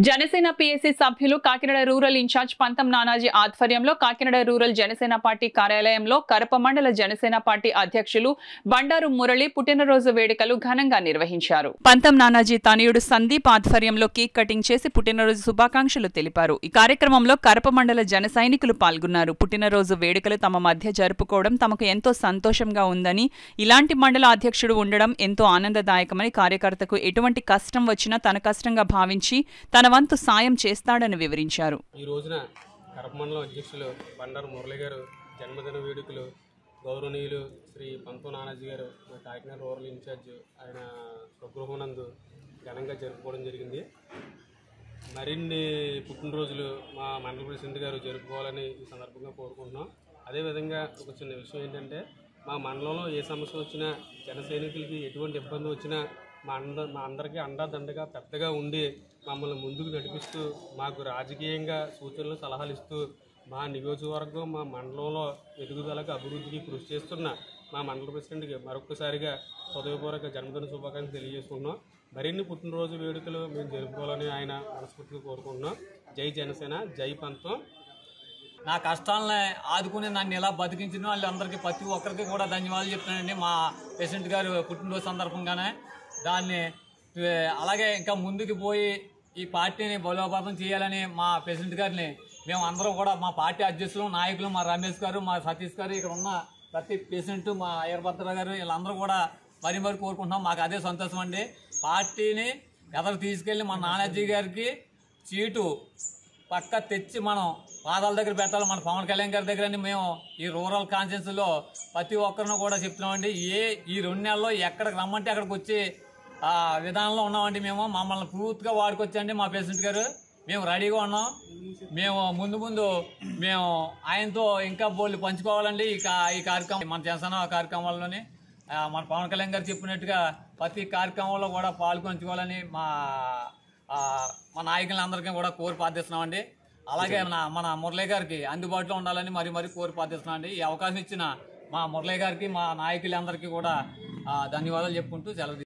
Janasena PSC సభ్యులు Kakinada rural incharge పంతం నానాజీ ఆధ్వర్యంలో కాకినాడ రూరల్ జనసేన పార్టీ కార్యాలయంలో కరప మండల జనసేన పార్టీ అధ్యక్షులు బండారు మురళి పుట్టినరోజు వేడుకలు ఘనంగా నిర్వహించారు. పంతం నానాజీ తనయుడు సందీప్ ఆధ్వర్యంలో కేక్ కటింగ్ చేసి పుట్టినరోజు శుభాకాంక్షలు తెలిపారు. ఈ కార్యక్రమంలో కరప మండల జన సైనికులు పాల్గొన్నారు. పుట్టినరోజు వేడుకలు తమ మధ్య జరుపుకోవడం తమకు ఎంతో సంతోషంగా ఉందని, ఇలాంటి మండల అధ్యక్షుడు ఉండడం ఎంతో ఆనందదాయకమని, కార్యకర్తకు ఎటువంటి కష్టం వచ్చినా తన కష్టంగా భావించి తన వంతు సాయం చేస్తాడని వివరించారు. ఈ రోజున కరప మండలం అధ్యక్షులు బండారు మురళి గారు జన్మదిన వేడుకలు గౌరవనీయులు శ్రీ పంతం నానాజీ గారు కాకినాడ రూరల్ ఇన్ఛార్జ్ ఆయన స్వగృహనందు ఘనంగా జరుపుకోవడం జరిగింది. మరిన్ని పుట్టినరోజులు మా మండల ప్రెసిడెంట్ గారు జరుపుకోవాలని ఈ సందర్భంగా కోరుకుంటున్నాం. అదేవిధంగా ఒక చిన్న విషయం ఏంటంటే, మా మండలంలో ఏ సమస్య వచ్చినా, జన సైనికులకి ఎటువంటి ఇబ్బంది వచ్చినా మా అందరికీ అండదండగా పెద్దగా ఉండి మమ్మల్ని ముందుకు నడిపిస్తూ, మాకు రాజకీయంగా సూచనలు సలహాలు ఇస్తూ, మా నియోజకవర్గం మా మండలంలో ఎదుగుదలకు అభివృద్ధికి కృషి చేస్తున్న మా మండల ప్రెసిడెంట్కి మరొకసారిగా హృదయపూర్వక జన్మదిన శుభాకాంక్షలు తెలియజేసుకుంటున్నాం. మరిన్ని పుట్టినరోజు వేడుకలు మేము జరుపుకోవాలని ఆయన మనస్ఫూర్తిగా కోరుకుంటున్నాం. జై జనసేన, జై పంతం. నా కష్టాలని ఆదుకుని నన్ను ఇలా బతికించిన వాళ్ళందరికీ ప్రతి ఒక్కరికి కూడా ధన్యవాదాలు చెప్తున్నానండి. మా ప్రెసిడెంట్ గారు పుట్టినరోజు సందర్భంగానే దాన్ని అలాగే ఇంకా ముందుకు పోయి ఈ పార్టీని బలోపేతం చేయాలని మా ప్రెసిడెంట్ గారిని మేము అందరం కూడా, మా పార్టీ అధ్యక్షులు, నాయకులు, మా రమేష్ గారు, మా సతీష్ గారు, ఇక్కడ ఉన్న ప్రతి ప్రెసిడెంట్, మా అయ్యర్భద్ర గారు, వీళ్ళందరూ కూడా మరి కోరుకుంటున్నాం. మాకు అదే సంతోషం అండి. పార్టీని ఎదరు తీసుకెళ్ళి మన నానాజీ గారికి చీటు పక్క తెచ్చి మనం పాదాల దగ్గర పెట్టాలి, మన పవన్ కళ్యాణ్ గారి దగ్గర. మేము ఈ రూరల్ కాన్స్టిట్యున్సీలో ప్రతి ఒక్కరిని కూడా చెప్తున్నామండి. ఈ 2 నెలల్లో ఎక్కడికి రమ్మంటే అక్కడికి వచ్చి విధానంలో ఉన్నామండి. మేము మమ్మల్ని పూర్తిగా వాడుకొచ్చండి మా ప్రెసిడెంట్ గారు. మేము రెడీగా ఉన్నాం. మేము ముందు మేము ఆయనతో ఇంకా బోళ్ళు పంచుకోవాలండి. ఈ కార్యక్రమం మన జనసేన కార్యక్రమాల్లోని మన పవన్ కళ్యాణ్ గారు చెప్పినట్టుగా ప్రతి కార్యక్రమంలో కూడా పాల్గొంచుకోవాలని మా నాయకులందరికీ కూడా కోరి ప్రార్థిస్తున్నామండి. అలాగే మన మురళి గారికి అందుబాటులో ఉండాలని మరి కోరి ప్రార్థిస్తున్నామండి. ఈ అవకాశం ఇచ్చిన మా మురళి గారికి, మా నాయకులందరికీ కూడా ధన్యవాదాలు చెప్పుకుంటూ సెలవు.